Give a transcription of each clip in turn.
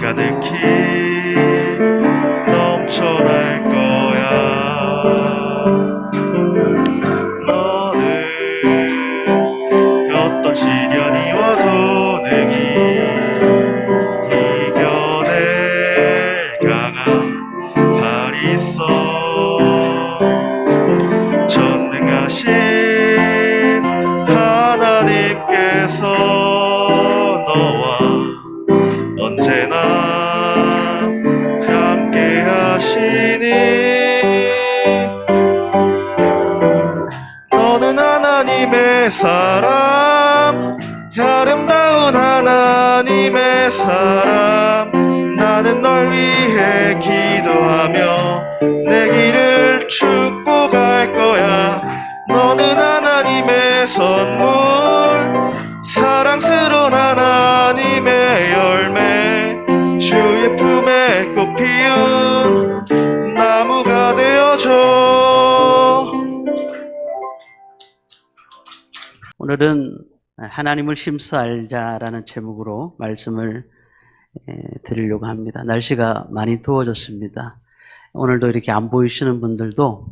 가득히 넘쳐날 거야. 너는 어떤 시련이 와도 능히 이겨낼 강한 팔 있어. 전능하신 하나님께서 너와 언제나 함께 하시니 너는 하나님의 사람, 아름다운 하나님의 사람. 나는 널 위해 기도하며 내 길을 축복할 거야. 너는 하나님의 선물, 사랑스러운 하나님의 열매, 주의 품에 꽃 피운 나무가 되어줘. 오늘은 하나님을 심써 알자라는 제목으로 말씀을 드리려고 합니다. 날씨가 많이 더워졌습니다. 오늘도 이렇게 안 보이시는 분들도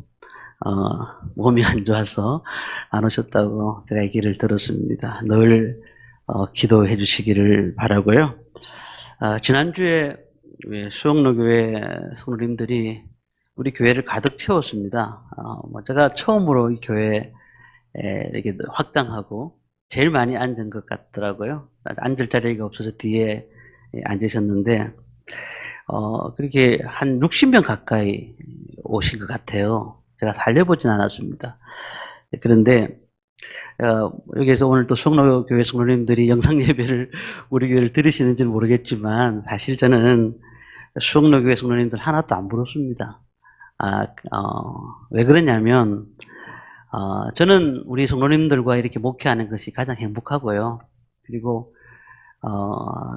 몸이 안 좋아서 안 오셨다고 제가 얘기를 들었습니다. 늘 기도해 주시기를 바라고요. 지난주에 수영로교회 성도님들이 우리 교회를 가득 채웠습니다. 제가 처음으로 이 교회에 이렇게 확장하고 제일 많이 앉은 것 같더라고요. 앉을 자리가 없어서 뒤에 앉으셨는데 그렇게 한 60명 가까이 오신 것 같아요. 제가 살려보진 않았습니다. 그런데 여기에서 오늘 또 수영로교회 성도님들이 영상 예배를 우리 교회를 들으시는지는 모르겠지만 사실 저는 수영로교회 성도님들 하나도 안 부럽습니다. 왜 그러냐면 저는 우리 성도님들과 이렇게 목회하는 것이 가장 행복하고요. 그리고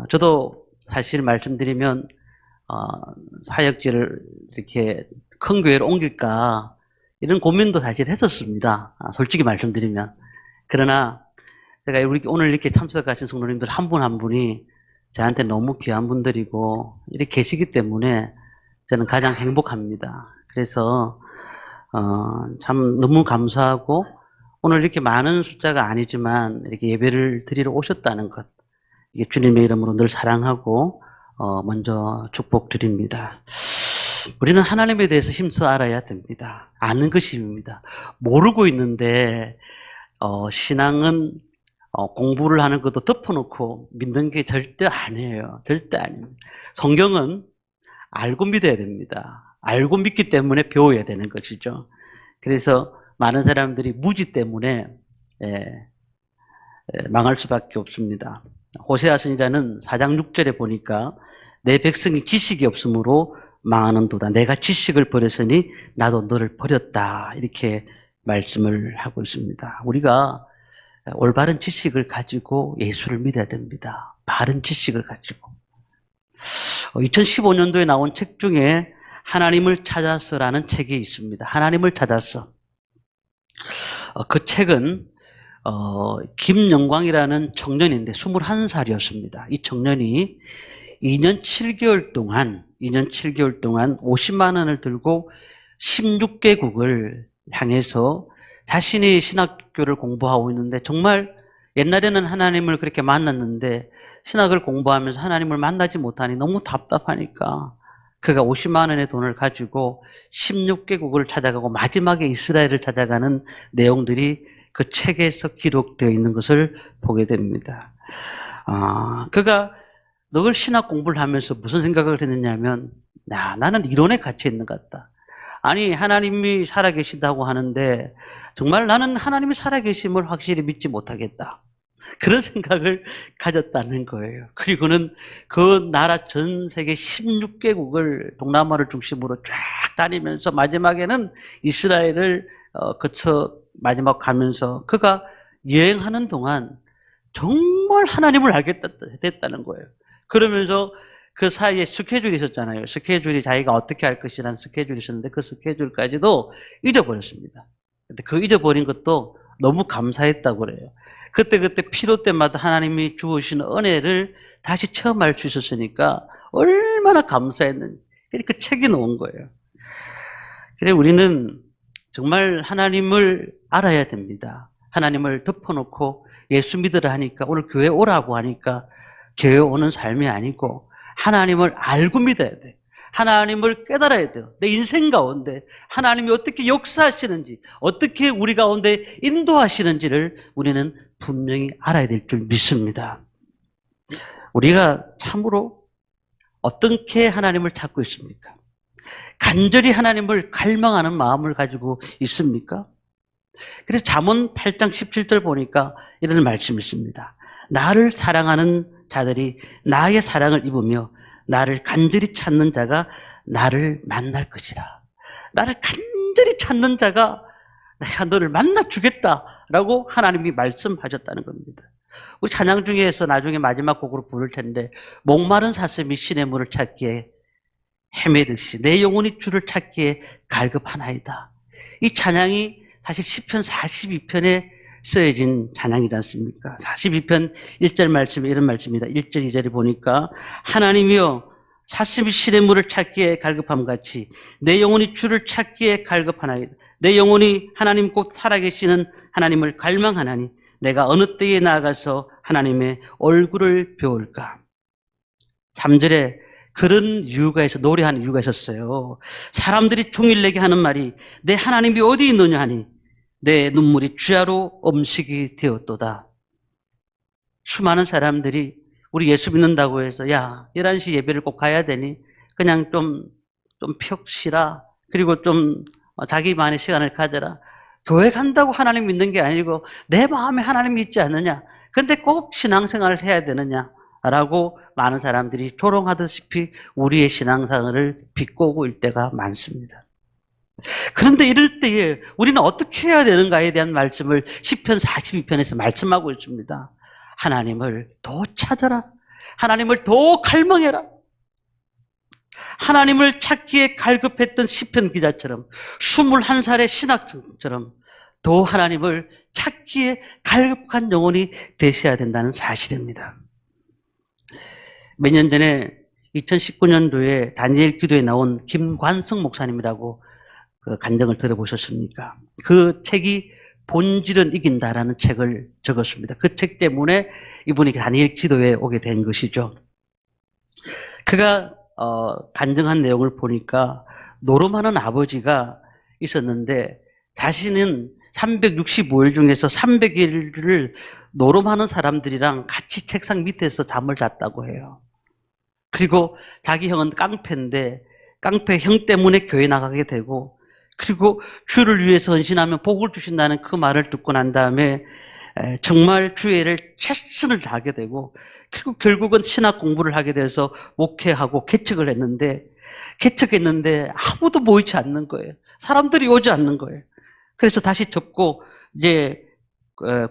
저도 사실 말씀드리면 사역지를 이렇게 큰 교회로 옮길까 이런 고민도 사실 했었습니다. 솔직히 말씀드리면. 그러나 제가 오늘 이렇게 참석하신 성도님들 한 분 한 분이 저한테 너무 귀한 분들이고 이렇게 계시기 때문에 저는 가장 행복합니다. 그래서 참 너무 감사하고 오늘 이렇게 많은 숫자가 아니지만 이렇게 예배를 드리러 오셨다는 것, 이게 주님의 이름으로 늘 사랑하고 먼저 축복드립니다. 우리는 하나님에 대해서 힘써 알아야 됩니다. 아는 것이 힘입니다. 모르고 있는데 신앙은 공부를 하는 것도 덮어놓고 믿는 게 절대 아니에요. 절대 아닙니다. 성경은 알고 믿어야 됩니다. 알고 믿기 때문에 배워야 되는 것이죠. 그래서 많은 사람들이 무지 때문에 망할 수밖에 없습니다. 호세아 선지자는 4장 6절에 보니까 내 백성이 지식이 없으므로 망하는도다. 내가 지식을 버렸으니 나도 너를 버렸다. 이렇게 말씀을 하고 있습니다. 우리가 올바른 지식을 가지고 예수를 믿어야 됩니다. 바른 지식을 가지고. 2015년도에 나온 책 중에 하나님을 찾아서라는 책이 있습니다. 하나님을 찾아서. 그 책은 김영광이라는 청년인데 21살이었습니다. 이 청년이 2년 7개월 동안 50만 원을 들고 16개국을 향해서 자신이 신학교를 공부하고 있는데 정말 옛날에는 하나님을 그렇게 만났는데 신학을 공부하면서 하나님을 만나지 못하니 너무 답답하니까 그가 50만 원의 돈을 가지고 16개국을 찾아가고 마지막에 이스라엘을 찾아가는 내용들이 그 책에서 기록되어 있는 것을 보게 됩니다. 그가 늘 신학 공부를 하면서 무슨 생각을 했느냐면 나는 이론에 갇혀 있는 것 같다. 아니 하나님이 살아계시다고 하는데 정말 나는 하나님이 살아계심을 확실히 믿지 못하겠다. 그런 생각을 가졌다는 거예요. 그리고는 그 나라 전 세계 16개국을 동남아를 중심으로 쫙 다니면서 마지막에는 이스라엘을 거쳐 마지막 가면서 그가 여행하는 동안 정말 하나님을 알게 됐다는 거예요. 그러면서 그 사이에 스케줄이 있었잖아요. 스케줄이 자기가 어떻게 할 것이라는 스케줄이 있었는데 그 스케줄까지도 잊어버렸습니다. 근데 그 잊어버린 것도 너무 감사했다고 그래요. 그때 필요 때마다 하나님이 주시는 은혜를 다시 체험할 수 있었으니까 얼마나 감사했는지. 그 책이 나온 거예요. 그래 우리는 정말 하나님을 알아야 됩니다. 하나님을 덮어놓고 예수 믿으라 하니까, 오늘 교회 오라고 하니까 교회 오는 삶이 아니고 하나님을 알고 믿어야 돼요. 하나님을 깨달아야 돼요. 내 인생 가운데 하나님이 어떻게 역사하시는지, 어떻게 우리 가운데 인도하시는지를 우리는 분명히 알아야 될 줄 믿습니다. 우리가 참으로 어떻게 하나님을 찾고 있습니까? 간절히 하나님을 갈망하는 마음을 가지고 있습니까? 그래서 잠언 8장 17절 보니까 이런 말씀이 있습니다. 나를 사랑하는 자들이 나의 사랑을 입으며 나를 간절히 찾는 자가 나를 만날 것이라. 나를 간절히 찾는 자가 내가 너를 만나 주겠다라고 하나님이 말씀하셨다는 겁니다. 우리 찬양 중에서 나중에 마지막 곡으로 부를 텐데, 목마른 사슴이 신의 물을 찾기에 헤매듯이 내 영혼이 주를 찾기에 갈급하나이다. 이 찬양이 사실 시편 42편에 쓰여진 찬양이지 않습니까? 42편 1절 말씀에 이런 말씀입니다. 1절 2절에 보니까 하나님이여 사슴이 신의 물을 찾기에 갈급함 같이 내 영혼이 주를 찾기에 갈급하나이다. 내 영혼이 하나님 곧 살아계시는 하나님을 갈망하나니 내가 어느 때에 나아가서 하나님의 얼굴을 배울까? 3절에 그런 이유가 있어, 노래하는 이유가 있었어요. 사람들이 종일 내게 하는 말이 내 하나님이 어디 있느냐 하니 내 눈물이 주야로 음식이 되었도다. 수많은 사람들이 우리 예수 믿는다고 해서 야 11시 예배를 꼭 가야 되니 그냥 좀 푹 쉬라. 그리고 좀 자기만의 시간을 가져라. 교회 간다고 하나님 믿는 게 아니고 내 마음에 하나님이 있지 않느냐. 근데 꼭 신앙생활을 해야 되느냐 라고 많은 사람들이 조롱하듯이 우리의 신앙생활을 비꼬고 일 때가 많습니다. 그런데 이럴 때에 우리는 어떻게 해야 되는가에 대한 말씀을 시편 42편에서 말씀하고 있습니다. 하나님을 더 찾아라. 하나님을 더 갈망해라. 하나님을 찾기에 갈급했던 시편 기자처럼 21살의 신학생처럼 더 하나님을 찾기에 갈급한 영혼이 되셔야 된다는 사실입니다. 몇 년 전에 2019년도에 다니엘 기도에 나온 김관성 목사님이라고 그 간증을 들어보셨습니까? 그 책이 본질은 이긴다라는 책을 적었습니다. 그 책 때문에 이분이 다니엘 기도에 오게 된 것이죠. 그가 간증한 내용을 보니까 노름하는 아버지가 있었는데 자신은 365일 중에서 300일을 노름하는 사람들이랑 같이 책상 밑에서 잠을 잤다고 해요. 그리고 자기 형은 깡패인데 깡패 형 때문에 교회 나가게 되고, 그리고 주를 위해서 헌신하면 복을 주신다는 그 말을 듣고 난 다음에 정말 주의를 최선을 다하게 되고, 그리고 결국은 신학 공부를 하게 돼서 목회하고 개척했는데 아무도 모이지 않는 거예요. 사람들이 오지 않는 거예요. 그래서 다시 접고 이제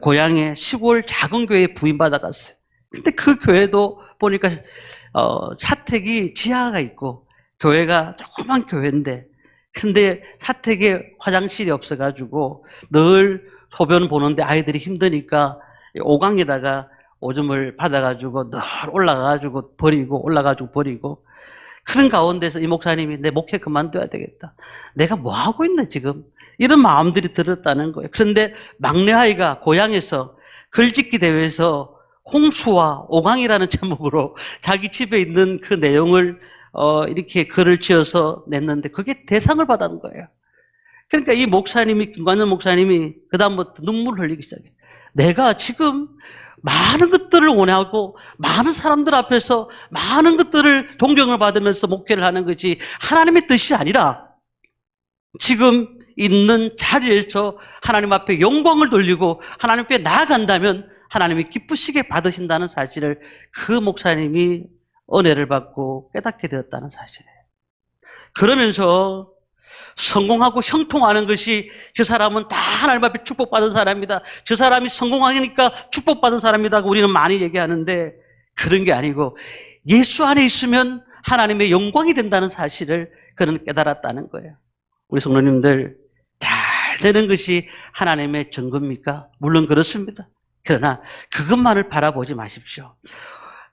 고향의 시골 작은 교회에 부임받아 갔어요. 근데 그 교회도 보니까 사택이 지하가 있고 교회가 조그만 교회인데, 근데 사택에 화장실이 없어가지고 늘 소변 보는데 아이들이 힘드니까 5강에다가 오줌을 받아가지고 늘 올라가가지고 버리고 그런 가운데서 이 목사님이 내 목회 그만둬야 되겠다. 내가 뭐 하고 있나 지금? 이런 마음들이 들었다는 거예요. 그런데 막내 아이가 고향에서 글짓기 대회에서 홍수와 오강이라는 제목으로 자기 집에 있는 그 내용을 이렇게 글을 지어서 냈는데 그게 대상을 받은 거예요. 그러니까 이 목사님이, 김관영 목사님이 그다음부터 눈물을 흘리기 시작해요. 내가 지금 많은 것들을 원하고 많은 사람들 앞에서 많은 것들을 존경을 받으면서 목회를 하는 것이 하나님의 뜻이 아니라 지금 있는 자리에서 하나님 앞에 영광을 돌리고 하나님 앞에 나아간다면 하나님이 기쁘시게 받으신다는 사실을 그 목사님이 은혜를 받고 깨닫게 되었다는 사실이에요. 그러면서 성공하고 형통하는 것이 저 사람은 다 하나님 앞에 축복받은 사람이다. 저 사람이 성공하니까 축복받은 사람이다. 우리는 많이 얘기하는데 그런 게 아니고 예수 안에 있으면 하나님의 영광이 된다는 사실을 그는 깨달았다는 거예요. 우리 성도님들 잘 되는 것이 하나님의 증거입니까? 물론 그렇습니다. 그러나 그것만을 바라보지 마십시오.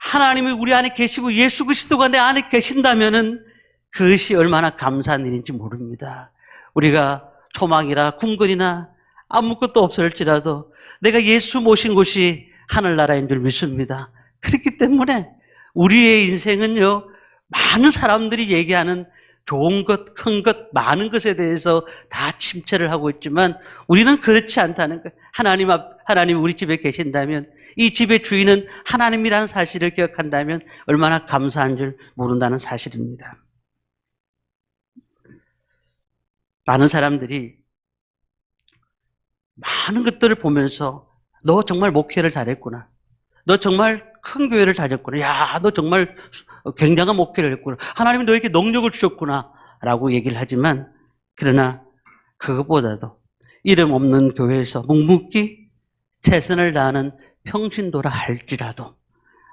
하나님이 우리 안에 계시고 예수 그리스도가 내 안에 계신다면은 그것이 얼마나 감사한 일인지 모릅니다. 우리가 초막이나 궁궐이나 아무것도 없을지라도 내가 예수 모신 곳이 하늘나라인 줄 믿습니다. 그렇기 때문에 우리의 인생은요, 많은 사람들이 얘기하는 좋은 것, 큰 것, 많은 것에 대해서 다 침체를 하고 있지만 우리는 그렇지 않다는 거예요. 하나님 우리 집에 계신다면, 이 집의 주인은 하나님이라는 사실을 기억한다면 얼마나 감사한 줄 모른다는 사실입니다. 많은 사람들이 많은 것들을 보면서 너 정말 목회를 잘했구나. 너 정말 큰 교회를 다녔구나. 야, 너 정말 굉장한 목회를 했구나. 하나님이 너에게 능력을 주셨구나. 라고 얘기를 하지만, 그러나 그것보다도 이름 없는 교회에서 묵묵히 최선을 다하는 평신도라 할지라도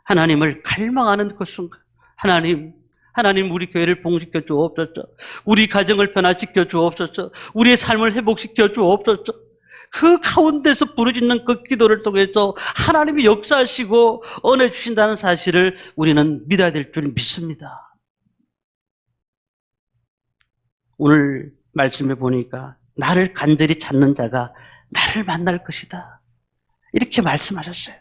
하나님을 갈망하는 그 순간, 하나님 우리 교회를 봉식해 주옵소서. 우리 가정을 변화시켜 주옵소서. 우리의 삶을 회복시켜 주옵소서. 그 가운데서 부르짖는 그 기도를 통해서 하나님이 역사하시고 은혜 주신다는 사실을 우리는 믿어야 될 줄 믿습니다. 오늘 말씀에 보니까 나를 간절히 찾는 자가 나를 만날 것이다. 이렇게 말씀하셨어요.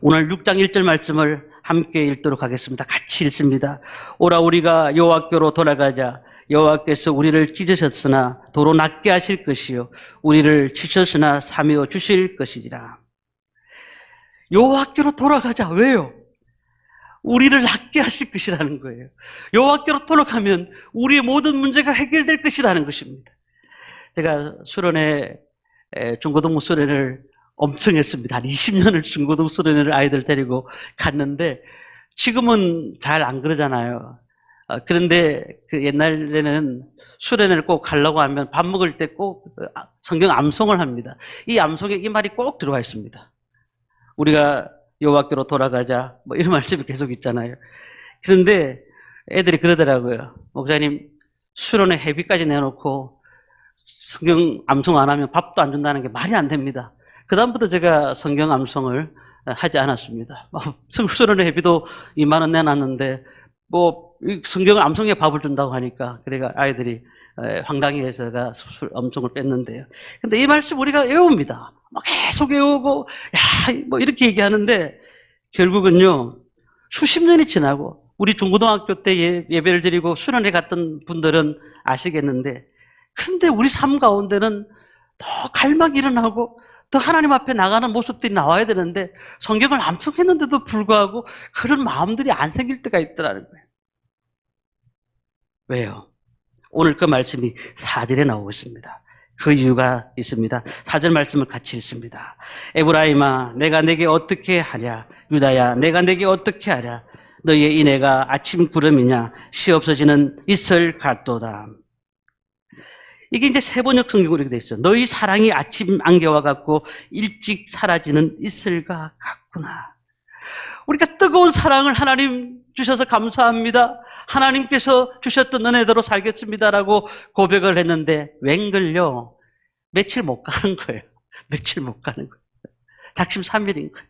오늘 6장 1절 말씀을 함께 읽도록 하겠습니다. 같이 읽습니다. 오라 우리가 여호와께로 돌아가자. 여호와께서 우리를 찢으셨으나 도로 낫게 하실 것이요 우리를 치셨으나 사미어 주실 것이니라. 여호와께로 돌아가자. 왜요? 우리를 낫게 하실 것이라는 거예요. 여호와께로 돌아가면 우리의 모든 문제가 해결될 것이라는 것입니다. 제가 수련회 중고등부 수련회를 엄청 했습니다. 한 20년을 중고등 수련회를 아이들 데리고 갔는데 지금은 잘 안 그러잖아요. 그런데 그 옛날에는 수련회를 꼭 가려고 하면 밥 먹을 때 꼭 성경 암송을 합니다. 이 암송에 이 말이 꼭 들어가 있습니다. 우리가 여호와께로 돌아가자, 뭐 이런 말씀이 계속 있잖아요. 그런데 애들이 그러더라고요. 목사님, 수련회 회비까지 내놓고 성경 암송 안 하면 밥도 안 준다는 게 말이 안 됩니다. 그다음부터 제가 성경 암송을 하지 않았습니다. 수련회 회비도 2만 원 내놨는데 뭐 성경을 암송에 밥을 준다고 하니까 그래가 아이들이 황당해서가 암송을 뺐는데요. 근데 이 말씀 우리가 외웁니다. 막 계속 외우고 야, 뭐 이렇게 얘기하는데 결국은요, 수십 년이 지나고 우리 중고등학교 때 예배를 드리고 수련회 갔던 분들은 아시겠는데, 근데 우리 삶 가운데는 더 갈망이 일어나고 더 하나님 앞에 나가는 모습들이 나와야 되는데 성경을 암송했는데도 불구하고 그런 마음들이 안 생길 때가 있더라는 거예요. 왜요? 오늘 그 말씀이 4절에 나오고 있습니다. 그 이유가 있습니다. 4절 말씀을 같이 읽습니다. 에브라임아, 내가 내게 어떻게 하랴? 유다야, 내가 내게 어떻게 하랴? 너희의 인애가 아침 구름이냐? 시 없어지는 이슬 같도다. 이게 이제 세번역 성경으로 이렇게 돼 있어요. 너희 사랑이 아침 안개와 같고 일찍 사라지는 이슬과 같구나. 우리가 뜨거운 사랑을 하나님 주셔서 감사합니다. 하나님께서 주셨던 은혜대로 살겠습니다라고 고백을 했는데 웬걸요, 며칠 못 가는 거예요. 며칠 못 가는 거예요. 작심 3일인 거예요.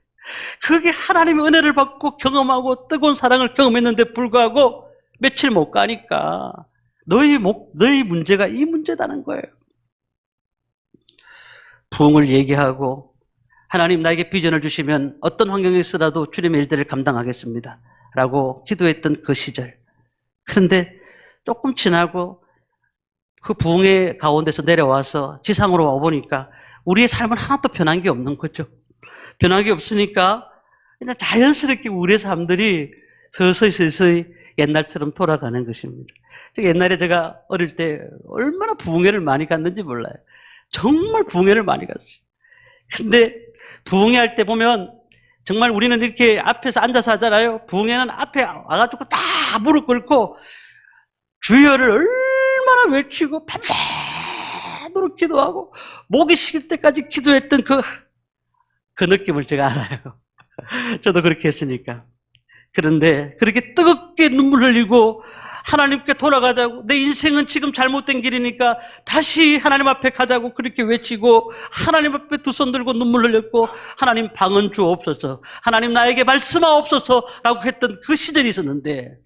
그게 하나님의 은혜를 받고 경험하고 뜨거운 사랑을 경험했는데 불구하고 며칠 못 가니까 너희 문제가 이 문제다는 거예요. 부흥을 얘기하고 하나님 나에게 비전을 주시면 어떤 환경에 있어라도 주님의 일들을 감당하겠습니다 라고 기도했던 그 시절. 그런데 조금 지나고 그 부흥의 가운데서 내려와서 지상으로 와보니까 우리의 삶은 하나도 변한 게 없는 거죠. 변한 게 없으니까 그냥 자연스럽게 우리의 삶들이 서서히 옛날처럼 돌아가는 것입니다. 옛날에 제가 어릴 때 얼마나 부흥회를 많이 갔는지 몰라요. 정말 부흥회를 많이 갔어요. 근데 부흥회 할 때 보면 정말 우리는 이렇게 앞에서 앉아서 하잖아요. 부흥회는 앞에 와가지고 다 무릎 꿇고 주여를 얼마나 외치고 밤새도록 기도하고 목이 식을 때까지 기도했던 그 느낌을 제가 알아요. 저도 그렇게 했으니까. 그런데 그렇게 뜨겁게 눈물 흘리고 하나님께 돌아가자고, 내 인생은 지금 잘못된 길이니까 다시 하나님 앞에 가자고 그렇게 외치고 하나님 앞에 두 손 들고 눈물 흘렸고 하나님 방언 주옵소서, 하나님 나에게 말씀하옵소서라고 했던 그 시절이 있었는데,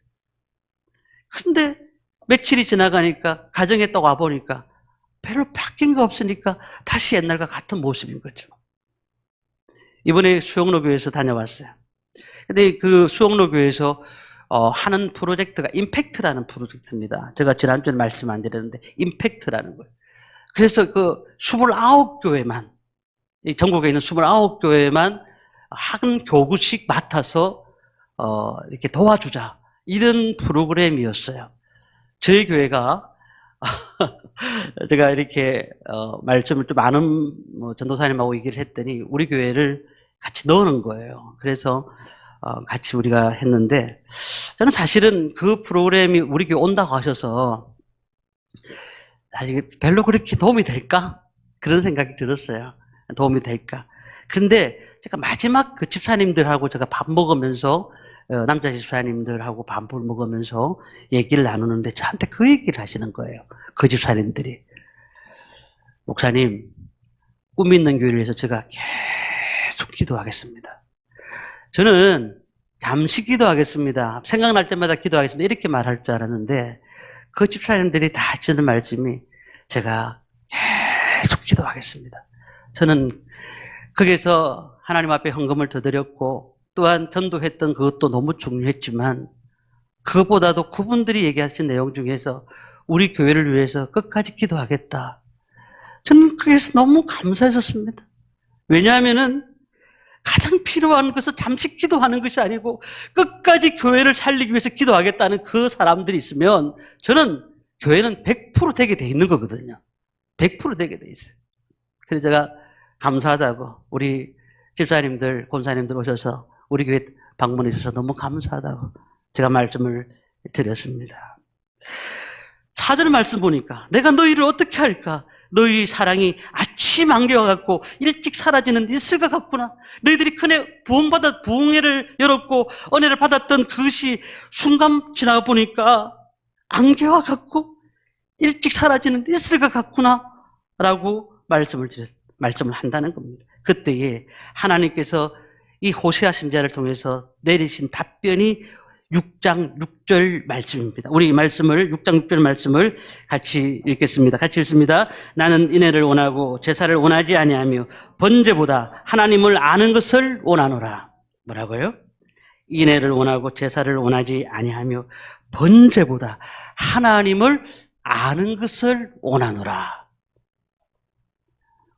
근데 며칠이 지나가니까 가정에 또 와보니까 별로 바뀐 거 없으니까 다시 옛날과 같은 모습인 거죠. 이번에 수영로 교회에서 다녀왔어요. 근데 그 수영로 교회에서 하는 프로젝트가 임팩트라는 프로젝트입니다. 제가 지난주에 말씀 안 드렸는데 임팩트라는 거예요. 그래서 그 29교회만, 전국에 있는 29교회만 한 교구씩 맡아서 이렇게 도와주자, 이런 프로그램이었어요. 저희 교회가 제가 이렇게 말씀을 좀 많은 전도사님하고 얘기를 했더니 우리 교회를 같이 넣는 거예요. 그래서 같이 우리가 했는데, 저는 사실은 그 프로그램이 우리 교회 온다고 하셔서 사실 별로 그렇게 도움이 될까? 그런 생각이 들었어요. 도움이 될까? 근데 제가 마지막 그 집사님들하고 제가 밥 먹으면서, 남자 집사님들하고 밥을 먹으면서 얘기를 나누는데 저한테 그 얘기를 하시는 거예요. 그 집사님들이. 목사님, 꿈 있는 교회를 위해서 제가 계속 기도하겠습니다. 저는 잠시 기도하겠습니다, 생각날 때마다 기도하겠습니다, 이렇게 말할 줄 알았는데 그 집사님들이 다 하시는 말씀이 제가 계속 기도하겠습니다. 저는 거기서 하나님 앞에 헌금을 더 드렸고 또한 전도했던 그것도 너무 중요했지만 그것보다도 그분들이 얘기하신 내용 중에서 우리 교회를 위해서 끝까지 기도하겠다. 저는 그래서 너무 감사했었습니다. 왜냐하면은 가장 필요한 것은 잠시 기도하는 것이 아니고 끝까지 교회를 살리기 위해서 기도하겠다는 그 사람들이 있으면 저는 교회는 100% 되게 돼 있는 거거든요. 100% 되게 돼 있어요. 그래서 제가 감사하다고, 우리 집사님들, 권사님들 오셔서 우리 교회 방문해 주셔서 너무 감사하다고 제가 말씀을 드렸습니다. 4절 말씀 보니까 내가 너희를 어떻게 할까? 너희 사랑이 아침 안개와 같고 일찍 사라지는 이슬과 같구나. 너희들이 큰애 부흥회를 열었고 은혜를 받았던 그것이 순간 지나가 보니까 안개와 같고 일찍 사라지는 이슬과 같구나 라고 말씀을 한다는 겁니다. 그때에 하나님께서 이 호세아 선지자를 통해서 내리신 답변이 6장 6절 말씀입니다. 우리 이 말씀을, 6장 6절 말씀을 같이 읽겠습니다. 같이 읽습니다. 나는 인애를 원하고 제사를 원하지 아니하며 번제보다 하나님을 아는 것을 원하노라. 뭐라고요? 인애를 원하고 제사를 원하지 아니하며 번제보다 하나님을 아는 것을 원하노라.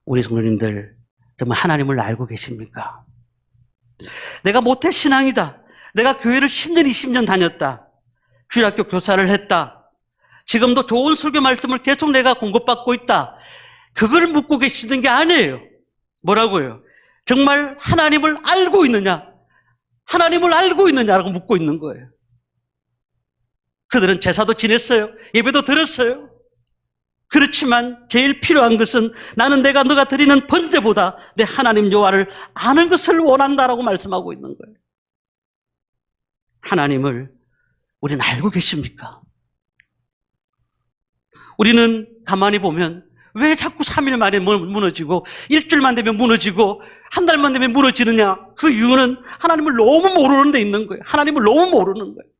우리 성도님들 정말 하나님을 알고 계십니까? 내가 모태 신앙이다, 내가 교회를 10년, 20년 다녔다, 주일학교 교사를 했다, 지금도 좋은 설교 말씀을 계속 내가 공급받고 있다, 그걸 묻고 계시는 게 아니에요. 뭐라고요? 정말 하나님을 알고 있느냐? 하나님을 알고 있느냐라고 묻고 있는 거예요. 그들은 제사도 지냈어요. 예배도 드렸어요. 그렇지만 제일 필요한 것은 나는 너가 드리는 번제보다 내 하나님 여호와를 아는 것을 원한다라고 말씀하고 있는 거예요. 하나님을 우리는 알고 계십니까? 우리는 가만히 보면 왜 자꾸 3일 만에 무너지고 일주일만 되면 무너지고 한 달만 되면 무너지느냐? 그 이유는 하나님을 너무 모르는 데 있는 거예요. 하나님을 너무 모르는 거예요.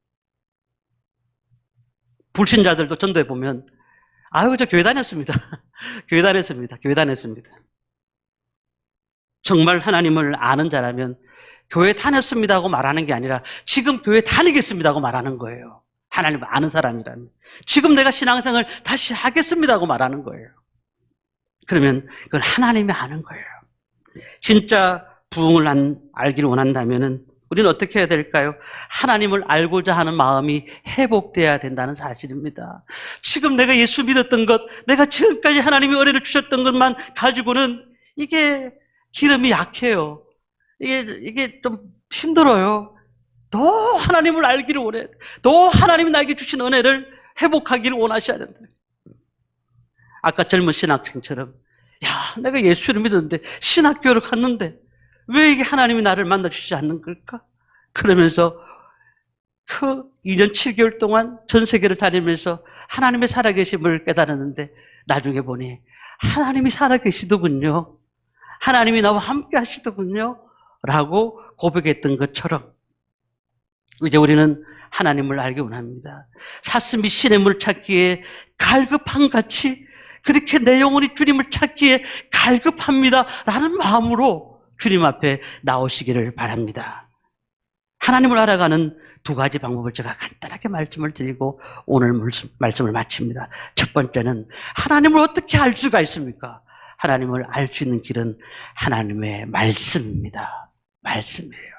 불신자들도 전도해 보면 아유, 저 교회 다녔습니다. 교회 다녔습니다. 정말 하나님을 아는 자라면 교회 다녔습니다 하고 말하는 게 아니라 지금 교회 다니겠습니다 하고 말하는 거예요. 하나님을 아는 사람이라면. 지금 내가 신앙생활 다시 하겠습니다 하고 말하는 거예요. 그러면 그건 하나님이 아는 거예요. 진짜 부흥을 알기를 원한다면은 우리는 어떻게 해야 될까요? 하나님을 알고자 하는 마음이 회복돼야 된다는 사실입니다. 지금 내가 예수 믿었던 것, 내가 지금까지 하나님이 은혜를 주셨던 것만 가지고는 이게 기름이 약해요. 이게 좀 힘들어요. 더 하나님을 알기를 원해. 더 하나님이 나에게 주신 은혜를 회복하기를 원하셔야 된다. 아까 젊은 신학생처럼, 야, 내가 예수를 믿었는데 신학교를 갔는데 왜 이게 하나님이 나를 만나주시지 않는 걸까? 그러면서 그 2년 7개월 동안 전 세계를 다니면서 하나님의 살아계심을 깨달았는데 나중에 보니 하나님이 살아계시더군요. 하나님이 나와 함께 하시더군요. 라고 고백했던 것처럼 이제 우리는 하나님을 알기 원합니다. 사슴이 시냇물 찾기에 갈급한 같이 그렇게 내 영혼이 주님을 찾기에 갈급합니다. 라는 마음으로 주님 앞에 나오시기를 바랍니다. 하나님을 알아가는 두 가지 방법을 제가 간단하게 말씀을 드리고 오늘 말씀을 마칩니다. 첫 번째는 하나님을 어떻게 알 수가 있습니까? 하나님을 알 수 있는 길은 하나님의 말씀입니다. 말씀이에요.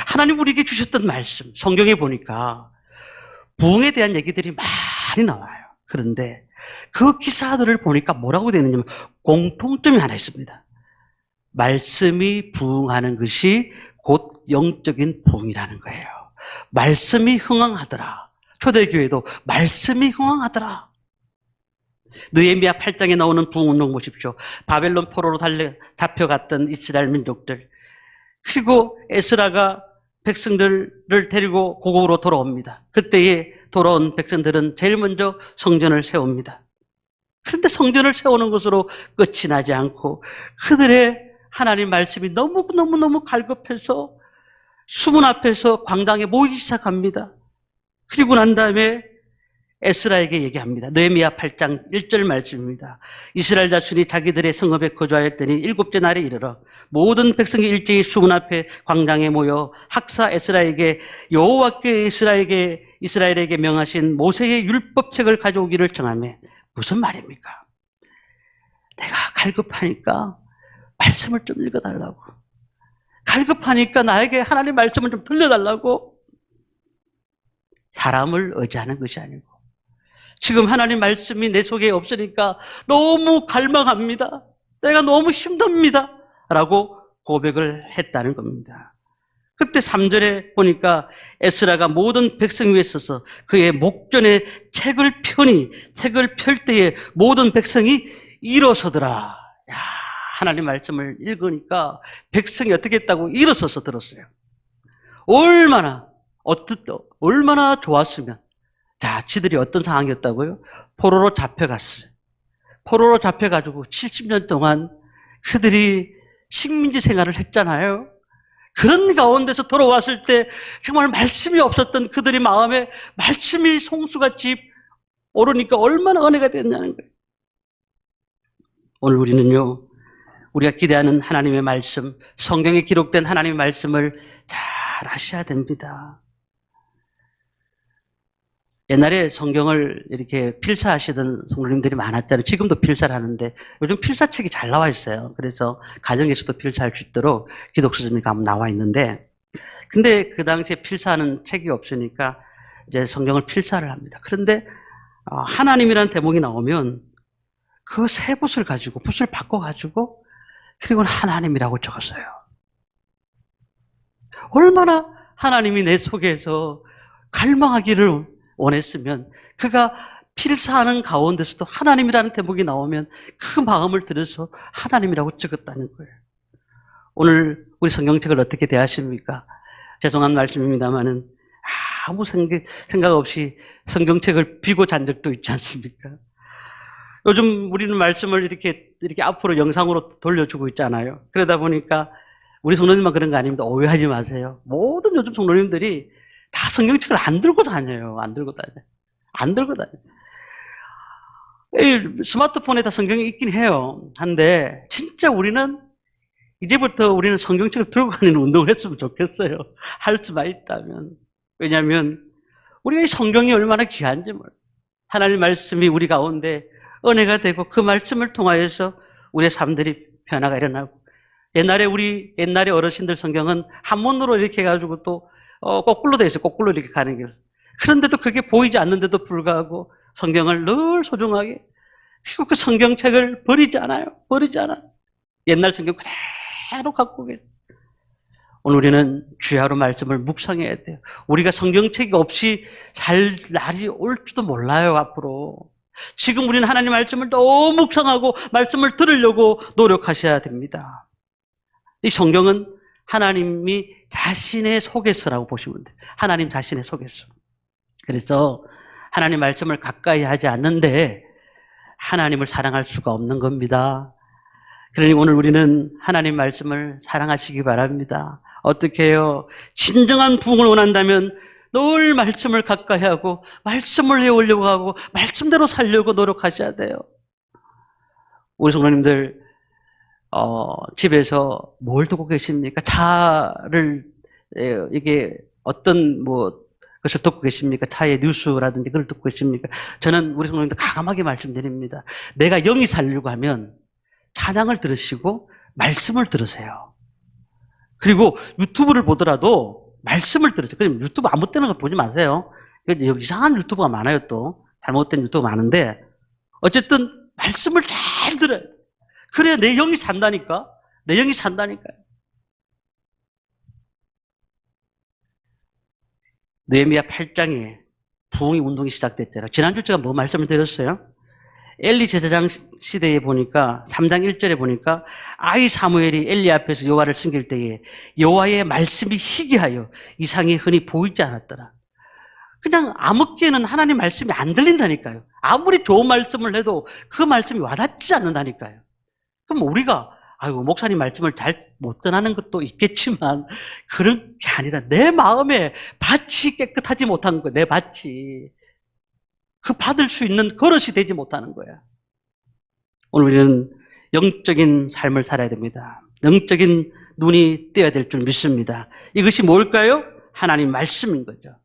하나님 우리에게 주셨던 말씀, 성경에 보니까 부흥에 대한 얘기들이 많이 나와요. 그런데 그 기사들을 보니까 뭐라고 되어 있느냐면 공통점이 하나 있습니다. 말씀이 부흥하는 것이 곧 영적인 부흥이라는 거예요. 말씀이 흥황하더라. 초대교회도 말씀이 흥황하더라. 느헤미야 8장에 나오는 부흥운동 보십시오. 바벨론 포로로 잡혀갔던 이스라엘 민족들, 그리고 에스라가 백성들을 데리고 고국으로 돌아옵니다. 그때에 돌아온 백성들은 제일 먼저 성전을 세웁니다. 그런데 성전을 세우는 것으로 끝이 나지 않고 그들의 하나님 말씀이 너무 갈급해서 수문 앞에서 광장에 모이기 시작합니다. 그리고 난 다음에 에스라에게 얘기합니다. 느헤미야 8장 1절 말씀입니다. 이스라엘 자손이 자기들의 성읍에 거주하였더니 일곱째 날에 이르러 모든 백성이 일제히 수문 앞에 광장에 모여 학사 에스라에게 여호와께 이스라엘에게 명하신 모세의 율법책을 가져오기를 청하며 무슨 말입니까? 내가 갈급하니까 말씀을 좀 읽어달라고, 갈급하니까 나에게 하나님 말씀을 좀 들려달라고. 사람을 의지하는 것이 아니고 지금 하나님 말씀이 내 속에 없으니까 너무 갈망합니다. 내가 너무 힘듭니다. 라고 고백을 했다는 겁니다. 그때 3절에 보니까 에스라가 모든 백성 위에 서서 그의 목전에 책을 펼 때에 모든 백성이 일어서더라. 야, 하나님 말씀을 읽으니까 백성이 어떻게 했다고? 일어서서 들었어요. 얼마나 좋았으면. 자, 지들이 어떤 상황이었다고요? 포로로 잡혀갔어요. 포로로 잡혀가지고 70년 동안 그들이 식민지 생활을 했잖아요. 그런 가운데서 돌아왔을 때 정말 말씀이 없었던 그들의 마음에 말씀이 송수같이 오르니까 얼마나 은혜가 됐냐는 거예요. 오늘 우리는요, 우리가 기대하는 하나님의 말씀, 성경에 기록된 하나님의 말씀을 잘 아셔야 됩니다. 옛날에 성경을 이렇게 필사하시던 성도님들이 많았잖아요. 지금도 필사를 하는데 요즘 필사책이 잘 나와 있어요. 그래서 가정에서도 필사할 수 있도록 기독수님이 가면 나와 있는데, 근데 그 당시에 필사하는 책이 없으니까 이제 성경을 필사를 합니다. 그런데 하나님이라는 대목이 나오면 그 세 붓을 가지고, 붓을 바꿔가지고, 그리고는 하나님이라고 적었어요. 얼마나 하나님이 내 속에서 갈망하기를 원했으면 그가 필사하는 가운데서도 하나님이라는 대목이 나오면 그 마음을 들여서 하나님이라고 적었다는 거예요. 오늘 우리 성경책을 어떻게 대하십니까? 죄송한 말씀입니다만은 아무 생각 없이 성경책을 비고 잔 적도 있지 않습니까? 요즘 우리는 말씀을 이렇게 앞으로 영상으로 돌려주고 있잖아요. 그러다 보니까 우리 성도님만 그런 거 아닙니다. 오해하지 마세요. 모든 요즘 성도님들이 다 성경책을 안 들고 다녀요. 스마트폰에 다 성경이 있긴 해요. 한데 진짜 이제부터 우리는 성경책을 들고 다니는 운동을 했으면 좋겠어요. 할 수만 있다면. 왜냐하면 우리가 이 성경이 얼마나 귀한지 하나님 말씀이 우리 가운데 은혜가 되고 그 말씀을 통하여서 우리의 삶들이 변화가 일어나고, 옛날에 어르신들 성경은 한문으로 이렇게 해가지고 또 거꾸로 돼 있어요. 거꾸로 이렇게 가는 길. 그런데도 그게 보이지 않는데도 불구하고 성경을 늘 소중하게, 그리고 그 성경책을 버리지 않아요. 옛날 성경 그대로 갖고 계세요. 오늘 우리는 주야로 말씀을 묵상해야 돼요. 우리가 성경책이 없이 살 날이 올지도 몰라요, 앞으로. 지금 우리는 하나님 말씀을 너무 묵상하고 말씀을 들으려고 노력하셔야 됩니다. 이 성경은 하나님이 자신의 속에서라고 보시면 돼요. 하나님 자신의 속에서. 그래서 하나님 말씀을 가까이 하지 않는데 하나님을 사랑할 수가 없는 겁니다. 그러니 오늘 우리는 하나님 말씀을 사랑하시기 바랍니다. 어떻게 해요? 진정한 부흥을 원한다면 늘 말씀을 가까이 하고 말씀을 해오려고 하고 말씀대로 살려고 노력하셔야 돼요. 우리 성도님들 집에서 뭘 듣고 계십니까? 차를 이게 어떤 것을 듣고 계십니까? 차의 뉴스라든지 그걸 듣고 계십니까? 저는 우리 성도님들 가감하게 말씀드립니다. 내가 영이 살려고 하면 찬양을 들으시고 말씀을 들으세요. 그리고 유튜브를 보더라도 말씀을 들으세요. 그럼 유튜브 아무 때나 보지 마세요. 이상한 유튜브가 많아요. 또 잘못된 유튜브가 많은데 어쨌든 말씀을 잘 들어야 돼. 그래야 내 영이 산다니까. 내 영이 산다니까요. 느헤미야 8장에 부흥의 운동이 시작됐잖아요. 지난주 제가 뭐 말씀을 드렸어요? 엘리 제사장 시대에 보니까 3장 1절에 보니까 아이 사무엘이 엘리 앞에서 여호와를 섬길 때에 여호와의 말씀이 희귀하여 이상이 흔히 보이지 않았더라. 그냥 아무개는 하나님 말씀이 안 들린다니까요. 아무리 좋은 말씀을 해도 그 말씀이 와닿지 않는다니까요. 그럼 우리가 목사님 말씀을 잘 못 전하는 것도 있겠지만 그런 게 아니라 내 마음에 밭이 깨끗하지 못한 거예요. 내 밭이. 그 받을 수 있는 그릇이 되지 못하는 거야. 오늘 우리는 영적인 삶을 살아야 됩니다. 영적인 눈이 떼어야 될 줄 믿습니다. 이것이 뭘까요? 하나님 말씀인 거죠.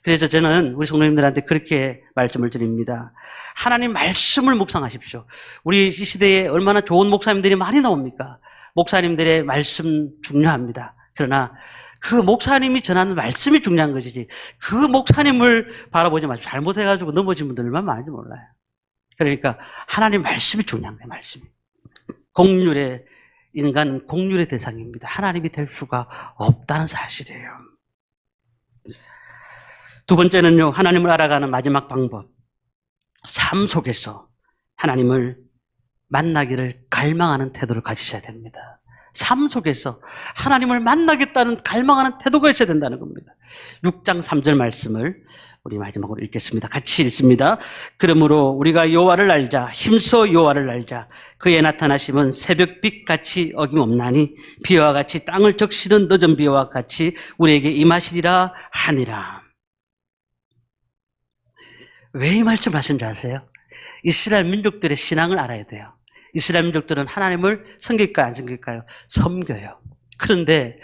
그래서 저는 우리 성도님들한테 그렇게 말씀을 드립니다. 하나님 말씀을 묵상하십시오. 우리 이 시대에 얼마나 좋은 목사님들이 많이 나옵니까? 목사님들의 말씀 중요합니다. 그러나 그 목사님이 전하는 말씀이 중요한 것이지 그 목사님을 바라보지 마시고 잘못해가지고 넘어진 분들 얼마나 많은지 몰라요. 그러니까 하나님 말씀이 중요한 거예요. 말씀이. 인간은 공률의 대상입니다. 하나님이 될 수가 없다는 사실이에요. 두 번째는요, 하나님을 알아가는 마지막 방법. 삶 속에서 하나님을 만나기를 갈망하는 태도를 가지셔야 됩니다. 삶 속에서 하나님을 만나겠다는 갈망하는 태도가 있어야 된다는 겁니다. 6장 3절 말씀을 우리 마지막으로 읽겠습니다. 같이 읽습니다. 그러므로 우리가 여호와를 알자. 힘써 여호와를 알자. 그의 나타나심은 새벽빛같이 어김없나니 비와 같이 땅을 적시는 늦은 비와 같이 우리에게 임하시리라 하니라. 왜 이 말씀을 하신지 아세요? 이스라엘 민족들의 신앙을 알아야 돼요. 이스라엘 민족들은 하나님을 섬길까요? 안 섬길까요? 섬겨요. 그런데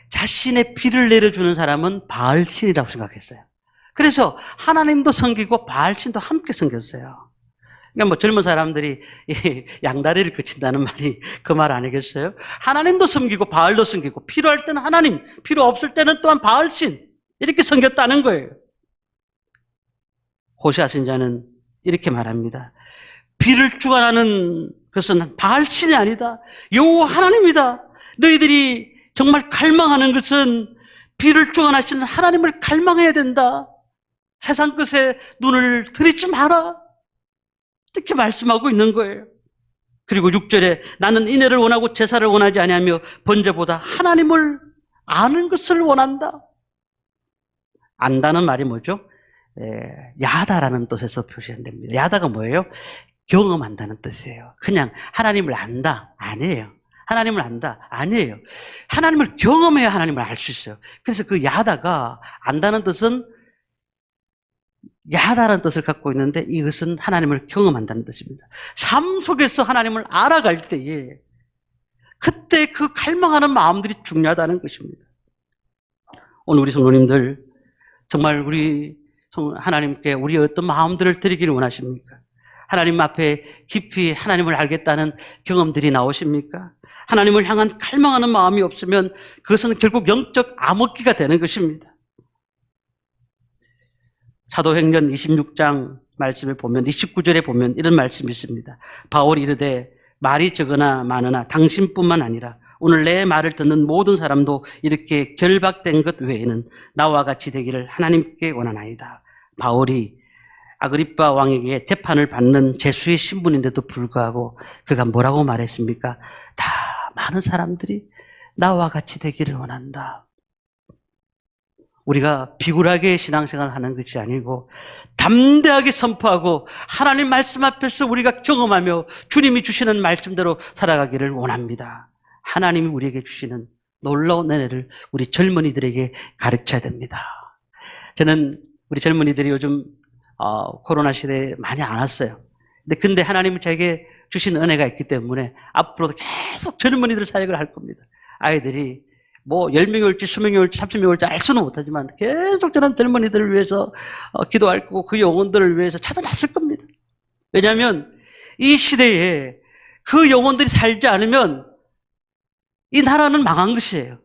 자신의 비를 내려주는 사람은 바알신이라고 생각했어요. 그래서 하나님도 섬기고 바알신도 함께 섬겼어요. 그러니까 젊은 사람들이 양다리를 그친다는 말이 그 말 아니겠어요? 하나님도 섬기고 바알도 섬기고 필요할 때는 하나님, 필요 없을 때는 또한 바알신 이렇게 섬겼다는 거예요. 호세아 선지자는 이렇게 말합니다. 비를 주관하는 그것은 바알신이 아니다. 여호와 하나님이다. 너희들이 정말 갈망하는 것은 비를 주관하시는 하나님을 갈망해야 된다. 세상 것에 눈을 들이지 마라. 이렇게 말씀하고 있는 거예요. 그리고 6절에 나는 인애를 원하고 제사를 원하지 아니하며 번제보다 하나님을 아는 것을 원한다. 안다는 말이 뭐죠? 야다라는 뜻에서 표시됩니다. 야다가 뭐예요? 경험한다는 뜻이에요. 그냥 하나님을 안다 아니에요. 하나님을 안다 아니에요. 하나님을 경험해야 하나님을 알 수 있어요. 그래서 그 야다가 안다는 뜻은 야다라는 뜻을 갖고 있는데 이것은 하나님을 경험한다는 뜻입니다. 삶 속에서 하나님을 알아갈 때에 그때 그 갈망하는 마음들이 중요하다는 것입니다. 오늘 우리 성도님들 정말 우리 하나님께 우리의 어떤 마음들을 드리기를 원하십니까? 하나님 앞에 깊이 하나님을 알겠다는 경험들이 나오십니까? 하나님을 향한 갈망하는 마음이 없으면 그것은 결국 영적 암흑기가 되는 것입니다. 사도행전 26장 말씀에 보면 29절에 보면 이런 말씀이 있습니다. 바울이 이르되 말이 적으나 많으나 당신뿐만 아니라 오늘 내 말을 듣는 모든 사람도 이렇게 결박된 것 외에는 나와 같이 되기를 하나님께 원하나이다. 바울이 아그리빠 왕에게 재판을 받는 제수의 신분인데도 불구하고 그가 뭐라고 말했습니까? 다 많은 사람들이 나와 같이 되기를 원한다. 우리가 비굴하게 신앙생활을 하는 것이 아니고 담대하게 선포하고 하나님 말씀 앞에서 우리가 경험하며 주님이 주시는 말씀대로 살아가기를 원합니다. 하나님이 우리에게 주시는 놀라운 은혜를 우리 젊은이들에게 가르쳐야 됩니다. 저는 우리 젊은이들이 요즘 코로나 시대에 많이 안 왔어요. 근데 하나님은 저에게 주신 은혜가 있기 때문에 앞으로도 계속 젊은이들 사역을 할 겁니다. 아이들이 뭐 10명이 올지 20명이 올지 30명이 올지 알 수는 못하지만 계속 저는 젊은이들을 위해서 기도할 거고 그 영혼들을 위해서 찾아났을 겁니다. 왜냐하면 이 시대에 그 영혼들이 살지 않으면 이 나라는 망한 것이에요.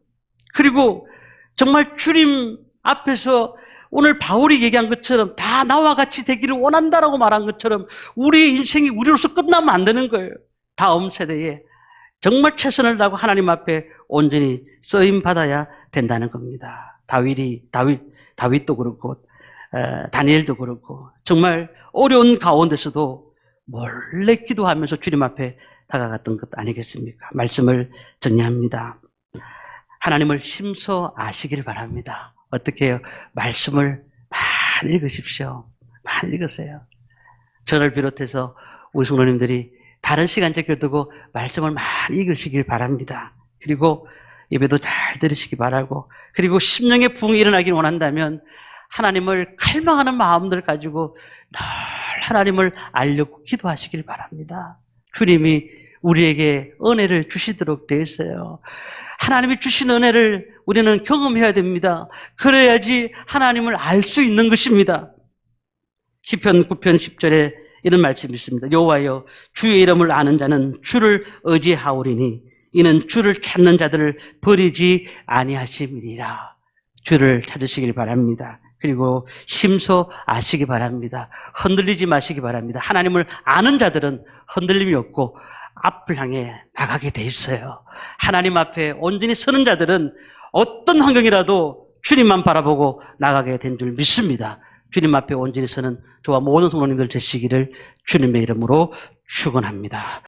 그리고 정말 주님 앞에서 오늘 바울이 얘기한 것처럼 다 나와 같이 되기를 원한다라고 말한 것처럼 우리 인생이 우리로서 끝나면 안 되는 거예요. 다음 세대에 정말 최선을 다하고 하나님 앞에 온전히 쓰임 받아야 된다는 겁니다. 다윗도 그렇고 다니엘도 그렇고 정말 어려운 가운데서도 몰래 기도하면서 주님 앞에 다가갔던 것 아니겠습니까? 말씀을 정리합니다. 하나님을 심서 아시길 바랍니다. 어떻게 해요? 말씀을 많이 읽으십시오. 많이 읽으세요. 저를 비롯해서 우리 성도님들이 다른 시간 제껴두고 말씀을 많이 읽으시길 바랍니다. 그리고 예배도 잘 들으시기 바라고, 그리고 심령의 부흥이 일어나길 원한다면 하나님을 갈망하는 마음들 가지고 늘 하나님을 알려고 기도하시길 바랍니다. 주님이 우리에게 은혜를 주시도록 되어 있어요. 하나님이 주신 은혜를 우리는 경험해야 됩니다. 그래야지 하나님을 알 수 있는 것입니다. 시편 9편 10절에 이런 말씀이 있습니다. 여호와여, 주의 이름을 아는 자는 주를 의지하오리니 이는 주를 찾는 자들을 버리지 아니하심이니라. 주를 찾으시길 바랍니다. 그리고 심서 아시기 바랍니다. 흔들리지 마시기 바랍니다. 하나님을 아는 자들은 흔들림이 없고 앞을 향해 나가게 돼 있어요. 하나님 앞에 온전히 서는 자들은 어떤 환경이라도 주님만 바라보고 나가게 된 줄 믿습니다. 주님 앞에 온전히 서는 저와 모든 성도님들 되시기를 주님의 이름으로 축원합니다.